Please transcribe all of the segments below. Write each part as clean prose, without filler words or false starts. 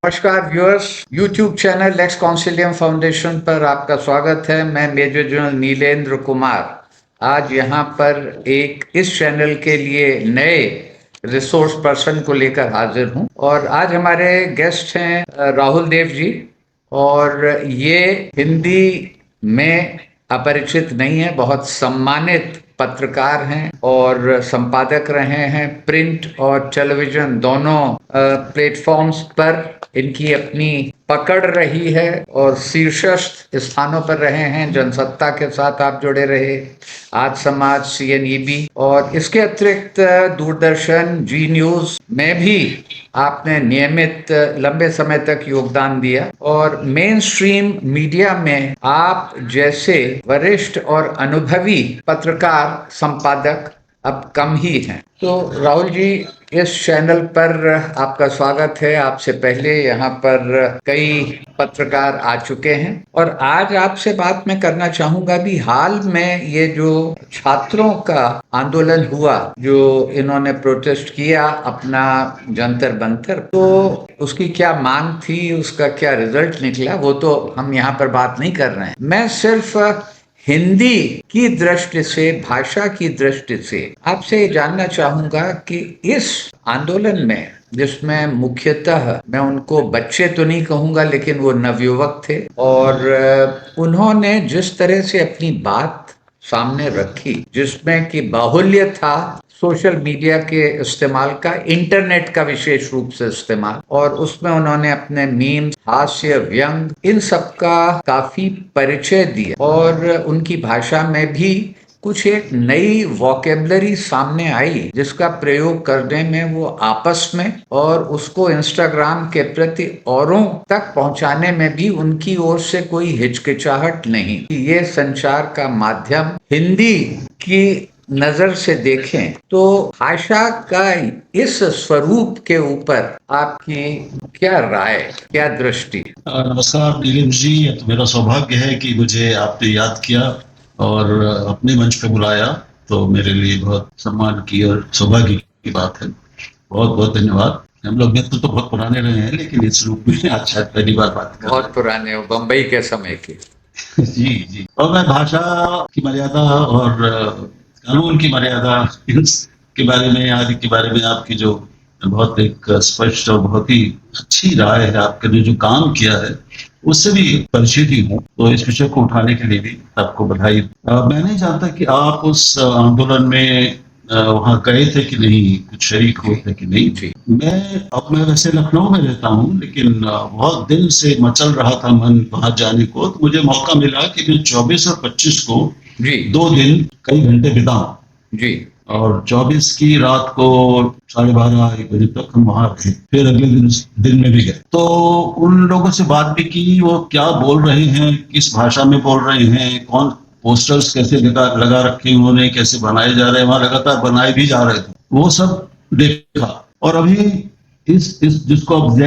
नमस्कार viewers, YouTube channel x consilium foundation पर आपका स्वागत है। मैं मेजर जनरल नीलेंद्र कुमार आज यहाँ पर एक इस चैनल के लिए नए रिसोर्स पर्सन को लेकर हाजिर हूँ और आज हमारे गेस्ट हैं राहुल देव जी। और ये हिंदी में अपरिचित नहीं है, बहुत सम्मानित पत्रकार हैं और संपादक रहे हैं। प्रिंट और टेलीविजन दोनों प्लेटफॉर्म्स पर इनकी अपनी पकड़ रही है और शीर्षस्थ स्थानों पर रहे हैं। जनसत्ता के साथ आप जुड़े रहे, आज समाज, CNEB और इसके अतिरिक्त दूरदर्शन, जी न्यूज में भी आपने नियमित लंबे समय तक योगदान दिया और मेन स्ट्रीम मीडिया में आप जैसे वरिष्ठ और अनुभवी पत्रकार, संपादक अब कम ही हैं। तो राहुल जी, इस चैनल पर आपका स्वागत है। आपसे पहले यहाँ पर कई पत्रकार आ चुके हैं और आज आपसे बात मैं करना चाहूंगा भी हाल में ये जो छात्रों का आंदोलन हुआ, जो इन्होंने प्रोटेस्ट किया अपना जंतर मंतर, तो उसकी क्या मांग थी, उसका क्या रिजल्ट निकला, वो तो हम यहाँ पर बात नहीं कर रहे हैं। मैं सिर्फ हिंदी की दृष्टि से, भाषा की दृष्टि से आपसे जानना चाहूंगा कि इस आंदोलन में, जिसमें मुख्यतः मैं उनको बच्चे तो नहीं कहूंगा लेकिन वो नवयुवक थे और उन्होंने जिस तरह से अपनी बात सामने रखी, जिसमें कि बाहुल्य था सोशल मीडिया के इस्तेमाल का, इंटरनेट का विशेष रूप से इस्तेमाल, और उसमें उन्होंने अपने मीम्स, हास्य, व्यंग, इन सब का काफी परिचय दिया और उनकी भाषा में भी कुछ एक नई वोकेबलरी सामने आई जिसका प्रयोग करने में वो आपस में और उसको इंस्टाग्राम के प्रति औरों तक पहुंचाने में भी उनकी ओर से कोई हिचकिचाहट नहीं। ये संचार का माध्यम हिंदी की नजर से देखें तो भाषा का इस स्वरूप के ऊपर आपकी क्या राय, क्या दृष्टि? नमस्कार नीलेंद्र जी, तो मेरा सौभाग्य है कि मुझे आपने याद किया और अपने मंच पे बुलाया, तो मेरे लिए बहुत सम्मान की और सौभाग्य की बात है। बहुत बहुत धन्यवाद। हम लोग मित्र तो बहुत पुराने रहे हैं लेकिन इस रूप में आज शायद पहली बार बात कर रहे हैं। बहुत पुराने हो, बम्बई के समय के। जी जी। और मैं भाषा की मर्यादा और कानून की मर्यादा के बारे में, आदि के बारे में आपकी जो बहुत एक स्पष्ट और बहुत ही अच्छी राय है, आपने जो काम किया है उससे भी परिचित ही हूँ, तो इस विषय को उठाने के लिए भी आपको बधाई। मैं नहीं जानता कि आप उस आंदोलन में वहां गए थे कि नहीं, कुछ शरीक हुए थे कि नहीं। मैं वैसे लखनऊ में रहता हूँ लेकिन बहुत दिन से मचल रहा था मन वहां जाने को, तो मुझे मौका मिला कि मैं 24 और 25 को 2 दिन कई घंटे बिताऊं जी। और 24 की रात को 12:30-1 बजे तक हम वहां रहे, फिर अगले दिन में भी गए, तो उन लोगों से बात भी की, वो क्या बोल रहे हैं, किस भाषा में बोल रहे हैं, कौन पोस्टर्स कैसे लगा रखे उन्होंने, कैसे बनाए जा रहे हैं, वहां लगातार बनाए भी जा रहे थे, वो सब देखा। और अभी इस जिसको अब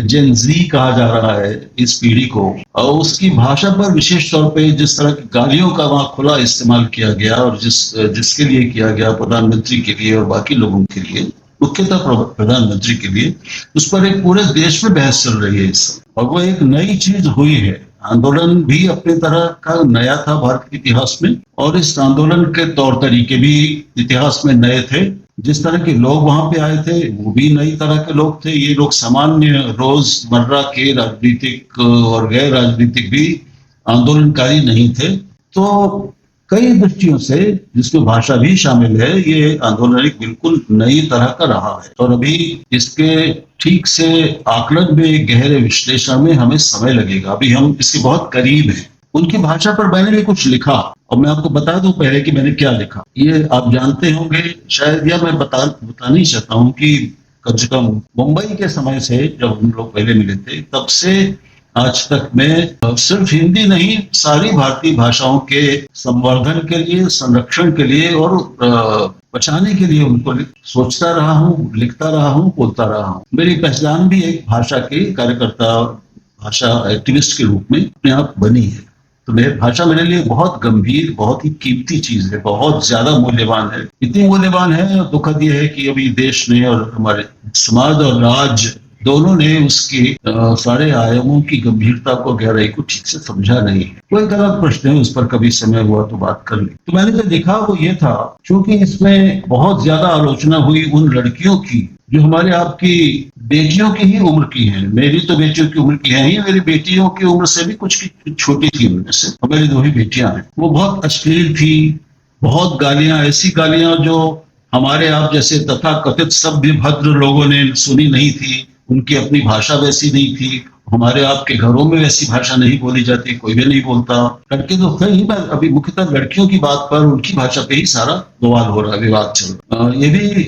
जेन जी कहा जा रहा है, इस पीढ़ी को, और उसकी भाषा पर विशेष तौर पे जिस तरह की गालियों का वहां खुला इस्तेमाल किया गया और जिसके लिए किया गया, प्रधानमंत्री के लिए और बाकी लोगों के लिए, मुख्यतः प्रधानमंत्री के लिए, उस पर एक पूरे देश में बहस चल रही है इस समय, और वो एक नई चीज हुई है। आंदोलन भी अपने तरह का नया था भारत के इतिहास में, और इस आंदोलन के तौर तरीके भी इतिहास में नए थे। जिस तरह के लोग वहां पे आए थे वो भी नई तरह के लोग थे। ये लोग सामान्य रोजमर्रा के राजनीतिक और गैर राजनीतिक भी आंदोलनकारी नहीं थे। तो कई दृष्टियों से, जिसमें भाषा भी शामिल है, ये आंदोलन एक बिल्कुल नई तरह का रहा है और अभी इसके ठीक से आकलन में, गहरे विश्लेषण में हमें समय लगेगा। अभी हम इसके बहुत करीब हैं। उनकी भाषा पर मैंने भी कुछ लिखा और मैं आपको बता दूं पहले कि मैंने क्या लिखा। ये आप जानते होंगे शायद, या मैं बता नहीं चाहता हूं कि कम से कम मुंबई के समय से, जब हम लोग पहले मिले थे, तब से आज तक मैं सिर्फ हिंदी नहीं, सारी भारतीय भाषाओं के संवर्धन के लिए, संरक्षण के लिए और बचाने के लिए उनको सोचता रहा हूँ, लिखता रहा हूँ, बोलता रहा हूँ। मेरी पहचान भी एक भाषा के कार्यकर्ता, भाषा एक्टिविस्ट के रूप में अपने आप बनी है। तो भाषा मेरे लिए बहुत गंभीर, बहुत ही कीमती चीज है, बहुत ज्यादा मूल्यवान है। इतनी मूल्यवान है, दुखद यह है कि अभी देश ने और हमारे समाज और राज्य दोनों ने उसके सारे आयामों की गंभीरता को, गहराई को ठीक से समझा नहीं है। वो एक अलग प्रश्न है, उस पर कभी समय हुआ तो बात कर ली। तो मैंने जो देखा वो ये था, क्योंकि इसमें बहुत ज्यादा आलोचना हुई उन लड़कियों की जो हमारे आपकी बेटियों की ही उम्र की हैं। मेरी तो बेटियों की उम्र की है ही, मेरी बेटियों की उम्र से भी कुछ की छोटी थी उनमें से, और मेरी दो ही बेटियां हैं। वो बहुत अश्लील थी, बहुत गालियां, ऐसी गालियां जो हमारे आप जैसे तथा कथित सभ्य भद्र लोगों ने सुनी नहीं थी। उनकी अपनी भाषा वैसी नहीं थी, हमारे आपके घरों में वैसी भाषा नहीं बोली जाती, कोई भी नहीं बोलता। लड़के तो खैर ही, मैं अभी मुख्यतः लड़कियों की बात पर, उनकी भाषा पे ही सारा बवाल हो रहा है, विवाद चल रहा है। ये भी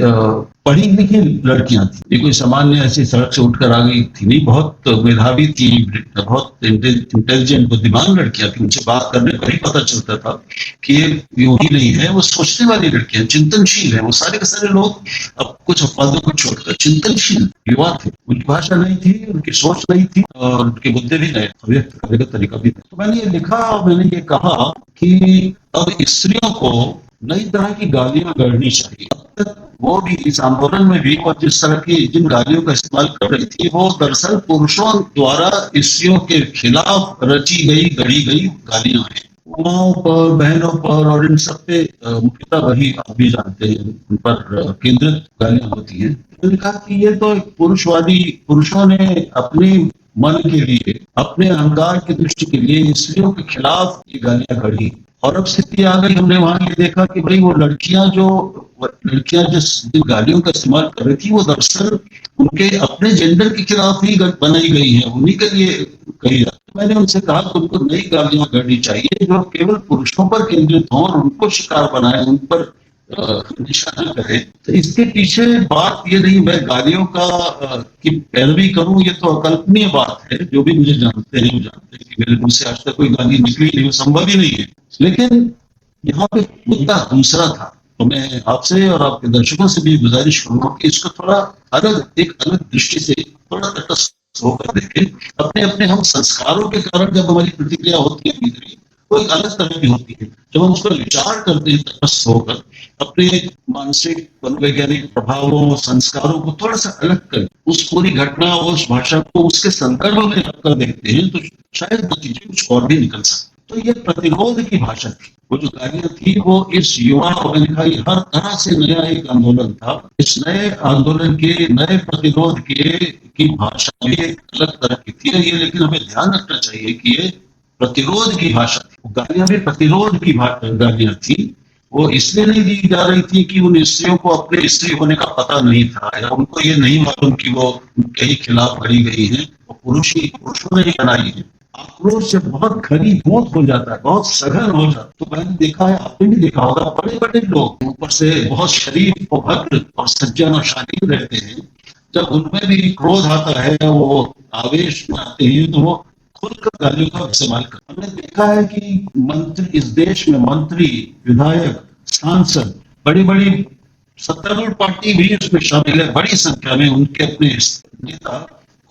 पढ़ी लिखी लड़कियां थी, ये कोई सामान्य ऐसी सड़क से उठकर आ गई थी नहीं, बहुत मेधावी थी, बहुत इंटेलिजेंट बुद्धिमान लड़कियां थी। उनसे बात करने पर ही पता चलता था कि ये यूं ही नहीं है, वो सोचने वाली लड़कियां, चिंतनशील है। वो सारे के सारे लोग, अब कुछ अपवादों को छोड़कर, चिंतनशील युवा थे। उनकी भाषा नहीं थी, उनकी सोच नहीं थी, और उनके मुद्दे भी नहीं, व्यक्त करने का तरीका भी नहीं। तो मैंने ये लिखा, मैंने ये कहा कि अब स्त्रियों को नई तरह की गालियां गढ़नी चाहिए। अब तक वो भी इस आंदोलन में भी, और जिस तरह की जिन गालियों का इस्तेमाल कर रही थी, वो दरअसल पुरुषों द्वारा स्त्रियों के खिलाफ रची गई, गढ़ी गई गालियां हैं। माओं पर, बहनों पर, और इन सब पे मुख्यतः वही आप भी जानते हैं, उन पर केंद्रित गालियां होती हैं। मैंने कहा कि ये तो एक पुरुषवादी, पुरुषों ने अपने मन के लिए, अपने अहंकार की दृष्टि के लिए स्त्रियों के खिलाफ ये गालियां गढ़ी। और अब स्थिति आ गई, हमने वहां ये देखा कि भाई वो लड़कियां जिस गालियों का इस्तेमाल कर रही थी, वो दरअसल उनके अपने जेंडर के खिलाफ ही बनाई गई है, उन्हीं के लिए कही जाती। मैंने उनसे कहा कि उनको नई गालियां गढ़नी चाहिए जो केवल पुरुषों पर केंद्रित हों और उनको शिकार बनाए, उन पर निशाना करे। तो इसके पीछे बात ये नहीं, मैं गालियों की पैरवी करूं, ये तो अकल्पनीय बात है। जो भी मुझे जानते हैं वो जानते हैं कि मेरे मुंह से आज तक कोई गाली निकली नहीं, वो संभव ही नहीं है। लेकिन यहाँ पे मुद्दा दूसरा था। तो मैं आपसे और आपके दर्शकों से भी गुजारिश करूंगा कि इसको थोड़ा अलग, एक अलग दृष्टि से थोड़ा तटस्थ होकर देखें। अपने अपने हम संस्कारों के कारण जब हमारी प्रतिक्रिया होती है भीतरी, वो एक अलग तरह की होती है। जब हम उस पर विचार करते हैं तटस्थ होकर, अपने मानसिक मनोवैज्ञानिक प्रभावों, संस्कारों को थोड़ा सा अलग कर उस पूरी घटना, उस भाषा को उसके संदर्भ में रखकर देखते हैं, तो शायद नतीजे कुछ और भी निकल सकते। तो ये प्रतिरोध की भाषा थी, वो जो गालियां थी, वो इस युवा, मैंने कहा हर तरह से नया एक आंदोलन था। इस नए आंदोलन के, नए प्रतिरोध के की भाषा भी एक अलग तरह की थी। ये लेकिन हमें ध्यान रखना चाहिए कि ये प्रतिरोध की भाषा थी, गालियां भी प्रतिरोध की गालियां थी। वो इसलिए नहीं दी जा रही थी कि उन स्त्रियों को अपने स्त्री होने का पता नहीं था, या उनको ये नहीं मालूम कि वो उनके ही खिलाफ गढ़ी गई है, वो पुरुषों ने ही बनाई है। आक्रोश जब बहुत घनीभूत हो जाता है, बहुत सघन हो जाता है, तो मैंने देखा है, आपने भी देखा होगा, बड़े बड़े लोग ऊपर से बहुत शरीफ और भद्र और सज्जन और शालीन रहते हैं, जब उनमें भी क्रोध आता है, वो आवेश में आते हैं, तो वो खुलकर गालियों का इस्तेमाल कर। हमने देखा है कि मंत्री, इस देश में मंत्री, विधायक, सांसद, बड़ी बड़ी सत्तारूढ़ पार्टी भी इसमें शामिल है, बड़ी संख्या में उनके अपने नेता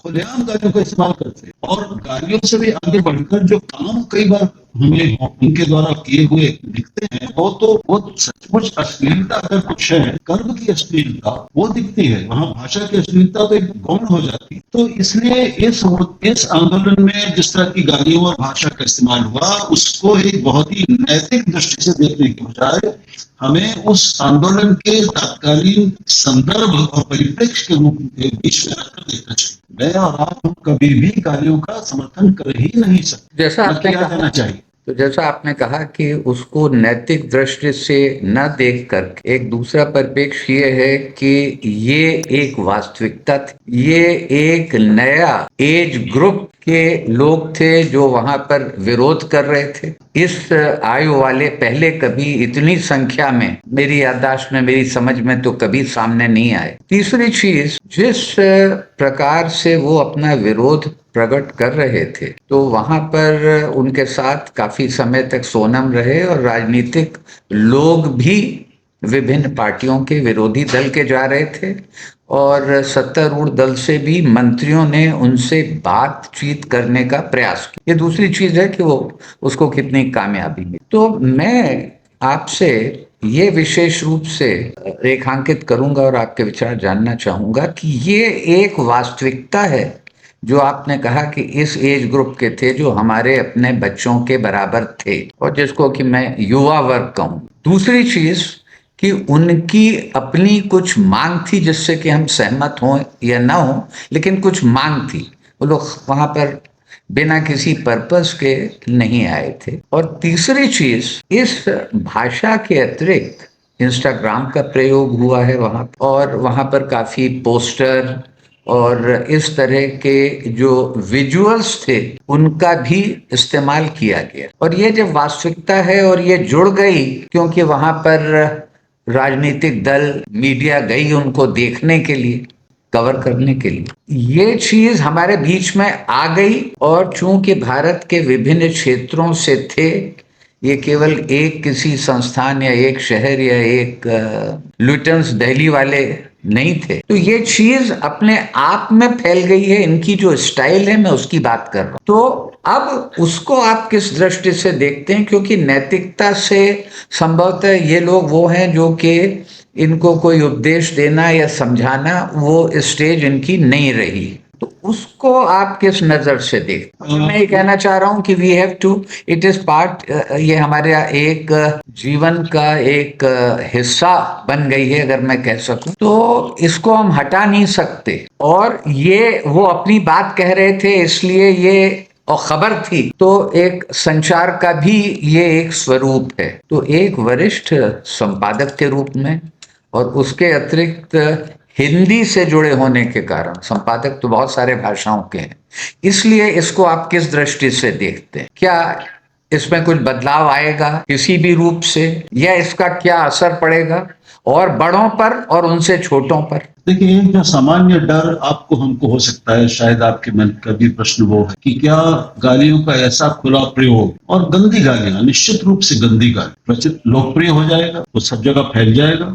खुलेआम गालियों का इस्तेमाल करते हैं। और गालियों से भी आगे बढ़कर जो काम कई बार हमें उनके द्वारा किए हुए दिखते हैं, वो सचमुच अश्लीलता अगर कुछ है, कर्म की अश्लीलता वो दिखती है, वहां भाषा की अश्लीलता तो एक गौण हो जाती है। तो इसलिए इस आंदोलन में जिस तरह की गालियों और भाषा का इस्तेमाल हुआ, उसको एक बहुत ही नैतिक दृष्टि से देखने के बजाय हमें उस आंदोलन के तत्कालीन संदर्भ और परिप्रेक्ष्य के बीच में रखकर देखना चाहिए। मैं और आप, हम कभी भी गालियों का समर्थन कर ही नहीं सकते, जैसा आपने किया जाना चाहिए। तो जैसा आपने कहा कि उसको नैतिक दृष्टि से न देखकर, एक दूसरा परिप्रेक्ष्य ये है कि ये एक वास्तविकता थी, ये एक नया एज ग्रुप के लोग थे जो वहां पर विरोध कर रहे थे। इस आयु वाले पहले कभी इतनी संख्या में, मेरी याददाश्त में, मेरी समझ में तो कभी सामने नहीं आए। तीसरी चीज, जिस प्रकार से वो अपना विरोध प्रकट कर रहे थे, तो वहां पर उनके साथ काफी समय तक सोनम रहे, और राजनीतिक लोग भी विभिन्न पार्टियों के विरोधी दल के जा रहे थे, और सत्तारूढ़ दल से भी मंत्रियों ने उनसे बातचीत करने का प्रयास किया। ये दूसरी चीज है कि वो उसको कितनी कामयाबी मिली। तो मैं आपसे ये विशेष रूप से रेखांकित करूंगा और आपके विचार जानना चाहूंगा कि ये एक वास्तविकता है जो आपने कहा कि इस एज ग्रुप के थे जो हमारे अपने बच्चों के बराबर थे और जिसको कि मैं युवा वर्ग कहूं। दूसरी चीज कि उनकी अपनी कुछ मांग थी जिससे कि हम सहमत हों या ना हों, लेकिन कुछ मांग थी। वो लोग वहां पर बिना किसी पर्पस के नहीं आए थे। और तीसरी चीज, इस भाषा के अतिरिक्त इंस्टाग्राम का प्रयोग हुआ है वहां, और वहां पर काफी पोस्टर और इस तरह के जो विजुअल्स थे उनका भी इस्तेमाल किया गया। और ये जब वास्तविकता है और ये जुड़ गई, क्योंकि वहां पर राजनीतिक दल, मीडिया गई उनको देखने के लिए, कवर करने के लिए, ये चीज हमारे बीच में आ गई। और चूंकि भारत के विभिन्न क्षेत्रों से थे, ये केवल एक किसी संस्थान या एक शहर या एक लुटेंस दिल्ली वाले नहीं थे, तो ये चीज अपने आप में फैल गई है। इनकी जो स्टाइल है, मैं उसकी बात कर रहा हूं। तो अब उसको आप किस दृष्टि से देखते हैं, क्योंकि नैतिकता से संभवतः ये लोग वो हैं जो कि इनको कोई उपदेश देना या समझाना वो स्टेज इनकी नहीं रही, तो उसको आप किस नजर से देखते हैं? मैं ये कहना चाह रहा हूं कि we have to, it is part, ये हमारे एक जीवन का एक हिस्सा बन गई है अगर मैं कह सकूं, तो इसको हम हटा नहीं सकते। और ये वो अपनी बात कह रहे थे इसलिए ये, और खबर थी, तो एक संचार का भी ये एक स्वरूप है। तो एक वरिष्ठ संपादक के रूप में और उसके अतिरिक्त हिंदी से जुड़े होने के कारण, संपादक तो बहुत सारे भाषाओं के हैं, इसलिए इसको आप किस दृष्टि से देखते हैं? क्या इसमें कुछ बदलाव आएगा किसी भी रूप से, या इसका क्या असर पड़ेगा और बड़ों पर और उनसे छोटों पर? देखिए, एक जो सामान्य डर आपको हमको हो सकता है, शायद आपके मन का भी प्रश्न वो है कि क्या गालियों का ऐसा खुला प्रयोग, और गंदी गालियां, निश्चित रूप से गंदी गाली प्रचलित लोकप्रिय हो जाएगा, वो सब जगह फैल जाएगा,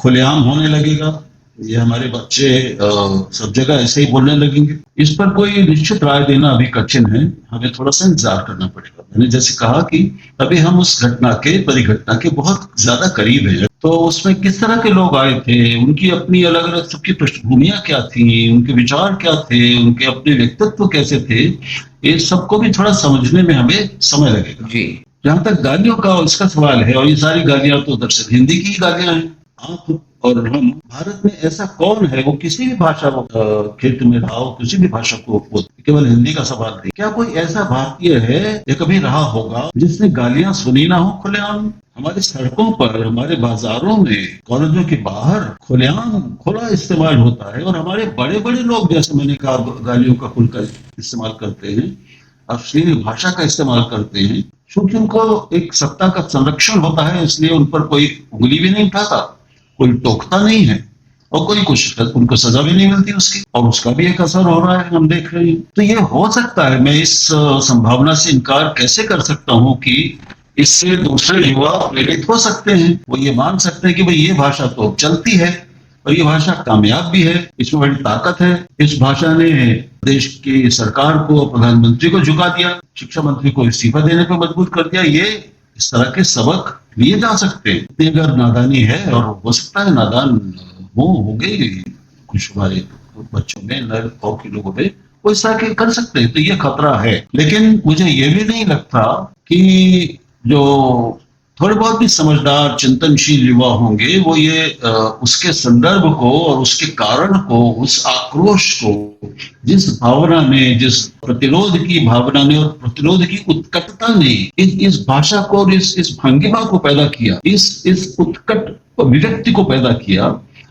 खुलेआम होने लगेगा, ये हमारे बच्चे सब जगह ऐसे ही बोलने लगेंगे। इस पर कोई निश्चित राय देना अभी कठिन है, हमें थोड़ा सा इंतजार करना पड़ेगा। मैंने जैसे कहा कि अभी हम उस घटना के, परिघटना के बहुत ज्यादा करीब है, तो उसमें किस तरह के लोग आए थे, उनकी अपनी अलग अलग सबकी पृष्ठभूमियां क्या थी, उनके विचार क्या थे, उनके अपने व्यक्तित्व कैसे थे, ये सबको भी थोड़ा समझने में हमें समय लगेगा। जी, जहां तक गालियों का इसका सवाल है, और ये सारी गालियां तो दरअसल हिंदी की ही गालियां हैं। आप और हम, भारत में ऐसा कौन है, वो किसी भी भाषा को क्षेत्र में रहा हो, किसी भी भाषा को, केवल हिंदी का सवाल नहीं, क्या कोई ऐसा भारतीय है या कभी रहा होगा जिसने गालियां सुनी ना हो खुलेआम? हमारे सड़कों पर, हमारे बाजारों में, कॉलेजों के बाहर खुलेआम खुला इस्तेमाल होता है, और हमारे बड़े बड़े लोग, जैसे मैंने कहा, गालियों का खुलकर इस्तेमाल करते हैं, अश्लील भाषा का इस्तेमाल करते हैं, क्योंकि उनको एक सत्ता का संरक्षण होता है, इसलिए उन पर कोई उंगली भी नहीं उठाता, कोई टोकता नहीं है, और कोई कुछ उनको सजा भी नहीं मिलती उसकी, और उसका भी एक असर हो रहा है, हम देख रहे हैं। तो ये हो सकता है, मैं इस संभावना से इनकार कैसे कर सकता हूं कि इससे दूसरे युवा प्रेरित हो सकते हैं, वो ये मान सकते हैं कि भाई ये भाषा तो चलती है और ये भाषा कामयाब भी है, इसमें बड़ी ताकत है, इस भाषा ने देश की सरकार को, प्रधानमंत्री को झुका दिया, शिक्षा मंत्री को इस्तीफा देने पर मजबूर कर दिया। ये इस तरह के सबक लिए जा सकते हैं। इतनी अगर नादानी है, और हो सकता है नादान हो गई कुछ हमारे बच्चों में, नए के लोगों में, वो इस तरह के कर सकते हैं, तो ये खतरा है। लेकिन मुझे ये भी नहीं लगता कि जो थोड़े बहुत भी समझदार चिंतनशील युवा होंगे, वो ये उसके संदर्भ को और उसके कारण को, उस आक्रोश को, जिस भावना ने, जिस प्रतिरोध की भावना ने और प्रतिरोध की उत्कटता ने इस भाषा को और इस भंगिमा को पैदा किया, इस उत्कट अभिव्यक्ति को पैदा किया,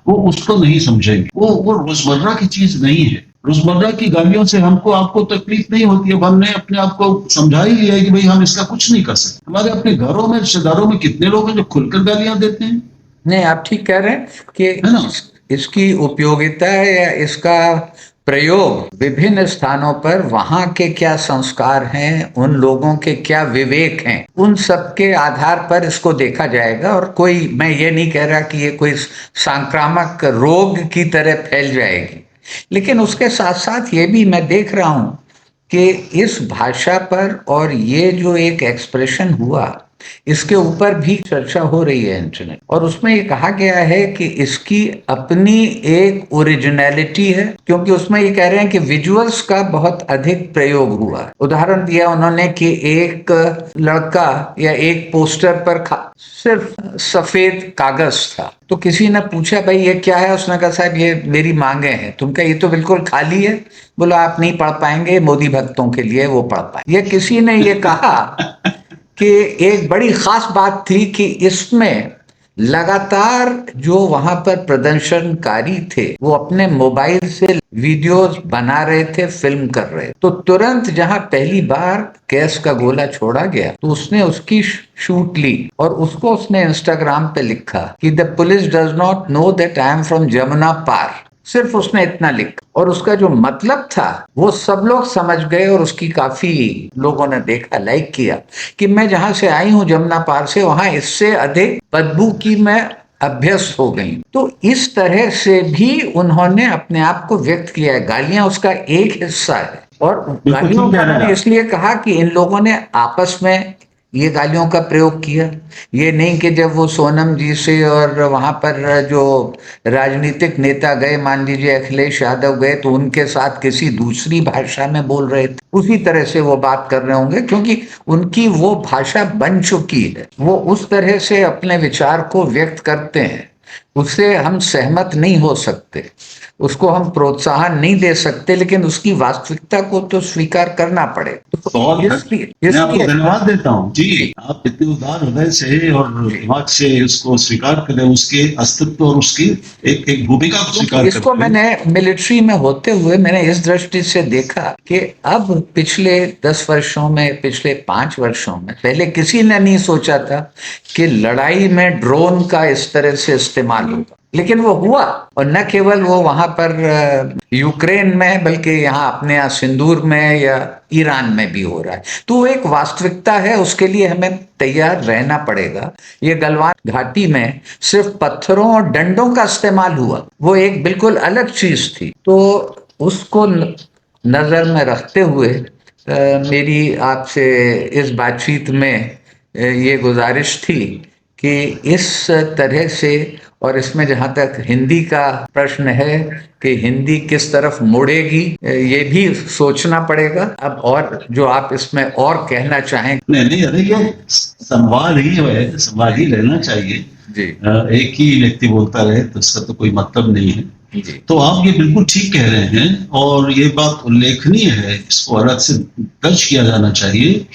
वो उसको नहीं समझेंगे। वो रोजमर्रा की चीज नहीं है। रोजमर्रा की गालियों से हमको, आपको तकलीफ नहीं होती है। हमने अपने आप को समझा ही लिया है कि भाई हम इसका कुछ नहीं कर सकते। हमारे अपने घरों में, रिश्तेदारों में कितने लोग हैं जो खुलकर गालियां देते हैं। नहीं, आप ठीक कह रहे हैं कि है ना? इसकी उपयोगिता है या इसका प्रयोग विभिन्न स्थानों पर, वहां के क्या संस्कार हैं, उन लोगों के क्या विवेक हैं, उन सब के आधार पर इसको देखा जाएगा। और कोई, मैं ये नहीं कह रहा कि ये कोई सांक्रामक रोग की तरह फैल जाएगी, लेकिन उसके साथ साथ ये भी मैं देख रहा हूं कि इस भाषा पर, और ये जो एक एक्सप्रेशन हुआ, इसके ऊपर भी चर्चा हो रही है इंटरनेट, और उसमें ये कहा गया है कि इसकी अपनी एक ओरिजिनलिटी है, क्योंकि उसमें ये कह रहे हैं कि विजुअल्स का बहुत अधिक प्रयोग हुआ। उदाहरण दिया उन्होंने कि एक लड़का या एक पोस्टर पर सिर्फ सफेद कागज था, तो किसी ने पूछा भाई ये क्या है, उसने कहा साहब ये मेरी मांगे हैं। तुम कहा ये तो बिल्कुल खाली है। बोला आप नहीं पढ़ पाएंगे, मोदी भक्तों के लिए वो पढ़ पाए। ये किसी ने ये कहा कि एक बड़ी खास बात थी कि इसमें लगातार जो वहां पर प्रदर्शनकारी थे वो अपने मोबाइल से वीडियोस बना रहे थे, फिल्म कर रहे, तो तुरंत जहां पहली बार गैस का गोला छोड़ा गया तो उसने उसकी शूट ली और उसको उसने इंस्टाग्राम पे लिखा कि the police does not know that I am from Jamuna paar. सिर्फ उसने इतना लिखा, और उसका जो मतलब था वो सब लोग समझ गए, और उसकी काफी लोगों ने देखा, लाइक किया कि मैं जहां से आई हूं जमुना पार से, वहां इससे अधिक बदबू की मैं अभ्यस्त हो गई। तो इस तरह से भी उन्होंने अपने आप को व्यक्त किया है। गालियां उसका एक हिस्सा है, और बिल्कुल गालियों ठीक का कह रहे हैं मैंने आप। इसलिए कहा कि इन लोगों ने आपस में ये गालियों का प्रयोग किया। ये नहीं कि जब वो सोनम जी से और वहां पर जो राजनीतिक नेता गए, मान लीजिए अखिलेश यादव गए, तो उनके साथ किसी दूसरी भाषा में बोल रहे थे, उसी तरह से वो बात कर रहे होंगे, क्योंकि उनकी वो भाषा बन चुकी है। वो उस तरह से अपने विचार को व्यक्त करते हैं, उससे हम सहमत नहीं हो सकते, उसको हम प्रोत्साहन नहीं दे सकते, लेकिन उसकी वास्तविकता को तो स्वीकार करना पड़ेगा। तो बहुत मैं आपको इसलिए धन्यवाद देता हूँ जी। जी आप इतने उदार हृदय से और जी, दिमाग से उसको स्वीकार करें, उसके अस्तित्व और उसकी एक एक भूमिका को क्योंकि स्वीकार इसको करते हैं। मैंने मिलिट्री में होते हुए मैंने इस दृष्टि से देखा कि अब पिछले 10 वर्षों में, पिछले 5 वर्षों में, पहले किसी ने नहीं सोचा था कि लड़ाई में ड्रोन का इस तरह से इस्तेमाल होगा, लेकिन वो हुआ। और न केवल वो वहां पर यूक्रेन में, बल्कि यहाँ अपने यहाँ सिंदूर में या ईरान में भी हो रहा है। तो वो एक वास्तविकता है, उसके लिए हमें तैयार रहना पड़ेगा। ये गलवान घाटी में सिर्फ पत्थरों और डंडों का इस्तेमाल हुआ, वो एक बिल्कुल अलग चीज थी। तो उसको नजर में रखते हुए मेरी आपसे इस बातचीत में ये गुजारिश थी कि इस तरह से, और इसमें जहां तक हिंदी का प्रश्न है कि हिंदी किस तरफ मुड़ेगी, ये भी सोचना पड़ेगा। अब और जो आप इसमें और कहना चाहें। नहीं नहीं, अरे ये संवाद ही है, संवाद ही रहना चाहिए। जी एक ही व्यक्ति बोलता रहे तो इसका तो कोई मतलब नहीं है। जी तो आप ये बिल्कुल ठीक कह रहे हैं, और ये बात उल्लेखनीय है, इसको अलग से दर्ज किया जाना चाहिए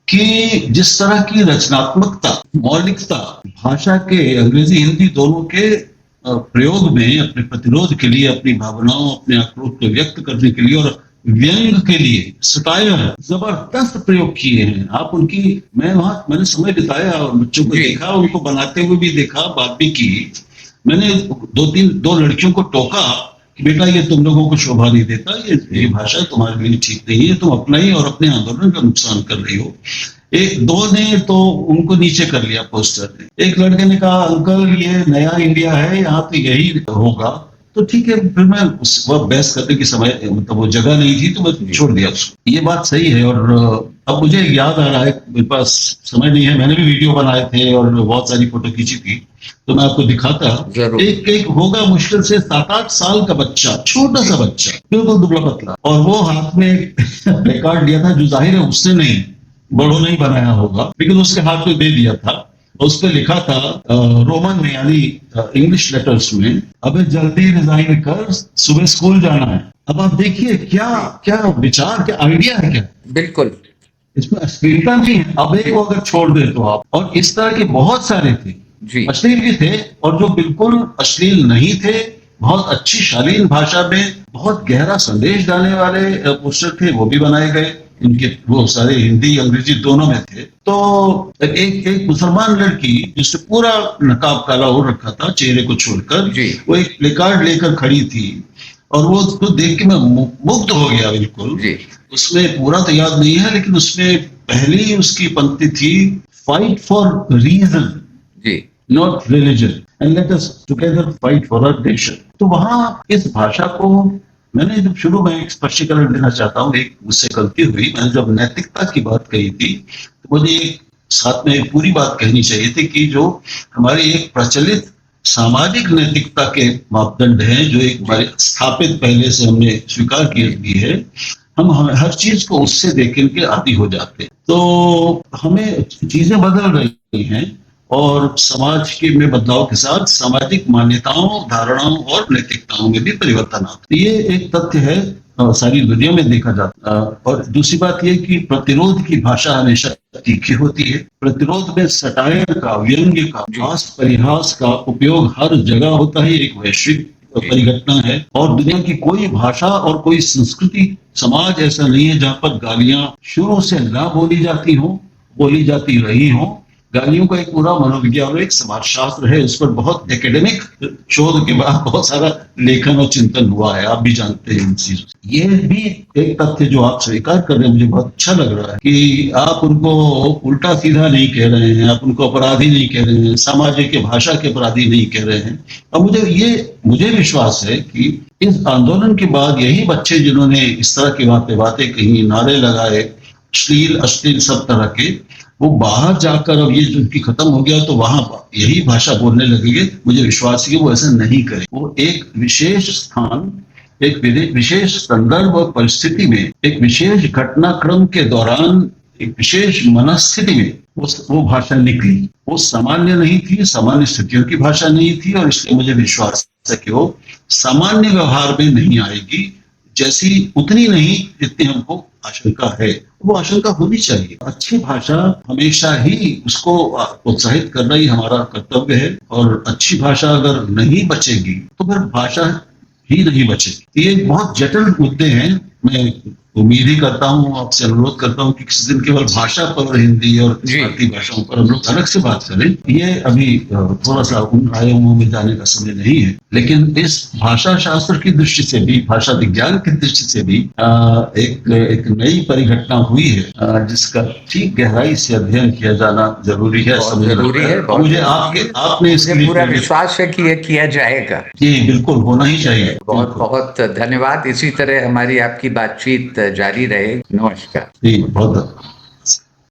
कि जिस तरह की रचनात्मकता, मौलिकता भाषा के, अंग्रेजी हिंदी दोनों के प्रयोग में, अपने प्रतिरोध के लिए, अपनी भावनाओं, अपने आक्रोश को व्यक्त करने के लिए और व्यंग के लिए सटायर जबरदस्त प्रयोग किए हैं। आप उनकी, मैंने समय बिताया और बच्चों को देखा, उनको बनाते हुए भी देखा, बात भी की। मैंने दो लड़कियों को टोका कि बेटा ये तुम लोगों को शोभा नहीं देता, ये भाषा तुम्हारे लिए ठीक नहीं है, तुम अपना ही और अपने आंदोलन का नुकसान कर रही हो। एक दो ने तो उनको नीचे कर लिया पोस्टर ने। एक लड़के ने कहा अंकल ये नया इंडिया है, यहाँ तो यही होगा। तो ठीक है, फिर मैं उस वक्त बहस करने की समय, मतलब वो जगह नहीं थी, तो मैं छोड़ दिया उसको। ये बात सही है। और अब मुझे याद आ रहा है, मेरे पास समय नहीं है, मैंने भी वीडियो बनाए थे और बहुत सारी फोटो खींची थी, तो मैं आपको दिखाता। एक होगा मुश्किल से 7-8 साल का बच्चा, छोटा सा बच्चा, बिल्कुल दुबला पतला, और वो हाथ में प्ले कार्ड लिया था, जो जाहिर है उसने नहीं, बड़ों नहीं बनाया होगा, लेकिन उसके हाथ में दे दिया था। उस पर लिखा था रोमन में, यानी इंग्लिश लेटर्स में, अबे जल्दी रिजाइन कर, सुबह स्कूल जाना है। अब आप देखिए क्या क्या विचार, क्या आइडिया है, क्या बिल्कुल इसमें अश्लीलता नहीं है। अब एक को अगर छोड़ दे तो आप, और इस तरह के बहुत सारे थे, अश्लील भी थे और जो बिल्कुल अश्लील नहीं थे, बहुत अच्छी शालीन भाषा में बहुत गहरा संदेश डालने वाले पोस्टर थे, वो भी बनाए गए। इनके वो सारे हिंदी अंग्रेजी दोनों में थे। तो एक मुसलमान लड़की जिसने पूरा नकाब काला ओढ़ रखा था चेहरे को छोड़कर, वो एक प्ले कार्ड लेकर खड़ी थी, और वो तो देख के मैं मुग्ध हो गया बिल्कुल। उसमें पूरा तो याद नहीं है, लेकिन उसमें पहली उसकी पंक्ति थी, fight for reason not religion and let us together fight for our nation. तो वहां इस भाषा को मैंने जब शुरू में एक स्पष्टीकरण देना चाहता हूँ। एक मुझसे गलती हुई, मैंने जब नैतिकता की बात कही थी तो मुझे साथ में एक पूरी बात कहनी चाहिए थी कि जो हमारी एक प्रचलित सामाजिक नैतिकता के मापदंड हैं, जो एक हमारे स्थापित पहले से हमने स्वीकार की है, हम हर चीज को उससे देख के आदी हो जाते हैं। तो हमें चीजें बदल रही हैं और समाज के में बदलाव के साथ सामाजिक मान्यताओं, धारणाओं और नैतिकताओं में भी परिवर्तन आता है। ये एक तथ्य है, सारी दुनिया में देखा जाता है। और दूसरी बात यह कि प्रतिरोध की भाषा हमेशा तीखी होती है। प्रतिरोध में सटायर का, व्यंग्य का, हास परिहास का उपयोग हर जगह होता है। एक वैश्विक परिघटना है और दुनिया की कोई भाषा और कोई संस्कृति, समाज ऐसा नहीं है जहां पर गालियां शुरू से ना बोली जाती हो, बोली जाती रही हो। गालियों का एक पूरा मनोविज्ञान और एक समाजशास्त्र है, उस पर बहुत एकेडमिक शोध के बाद बहुत सारा लेखन और चिंतन हुआ है, आप भी जानते हैं इन चीजों। ये भी एक तथ्य जो आप स्वीकार कर रहे हैं, मुझे बहुत अच्छा लग रहा है कि आप उनको उल्टा सीधा नहीं कह रहे हैं, आप उनको अपराधी नहीं कह रहे हैं, सामाजिक भाषा के अपराधी नहीं कह रहे हैं। और मुझे विश्वास है कि इस आंदोलन के बाद यही बच्चे जिन्होंने इस तरह की बातें कही, नारे लगाए, अश्लील सब तरह के, वो बाहर जाकर अब ये जो खत्म हो गया तो वहां यही भाषा बोलने लगेंगे। मुझे विश्वास है कि वो ऐसा नहीं करे। वो एक विशेष स्थान, एक विशेष संदर्भ और परिस्थिति में, एक विशेष घटनाक्रम के दौरान, एक विशेष मनस्थिति में वो भाषा निकली। वो सामान्य नहीं थी, सामान्य स्थितियों की भाषा नहीं थी और इसलिए मुझे विश्वास है कि वो सामान्य व्यवहार में नहीं आएगी, जैसी उतनी नहीं जितनी हमको आशंका है। वो आशंका होनी चाहिए। अच्छी भाषा हमेशा ही उसको प्रोत्साहित करना ही हमारा कर्तव्य है और अच्छी भाषा अगर नहीं बचेगी तो फिर भाषा ही नहीं बचेगी। ये बहुत जटिल मुद्दे हैं। मैं उम्मीद ही करता हूँ, आपसे अनुरोध करता हूँ कि किसी दिन केवल भाषा पर, हिंदी और भारतीय भाषाओं पर हम लोग अलग से बात करें। ये अभी थोड़ा सा उन आयामों में जाने का समय नहीं है, लेकिन इस भाषा शास्त्र की दृष्टि से भी, भाषा विज्ञान की दृष्टि से भी एक नई परिघटना हुई है जिसका ठीक गहराई से अध्ययन किया जाना जरूरी है। जरूरी है। मुझे आपने इसके पूरा विश्वास है कि ये किया जाएगा। जी बिल्कुल, होना ही चाहिए। बहुत बहुत धन्यवाद। इसी तरह हमारी आपकी बातचीत जारी रहे। नमस्कार। जी बहुत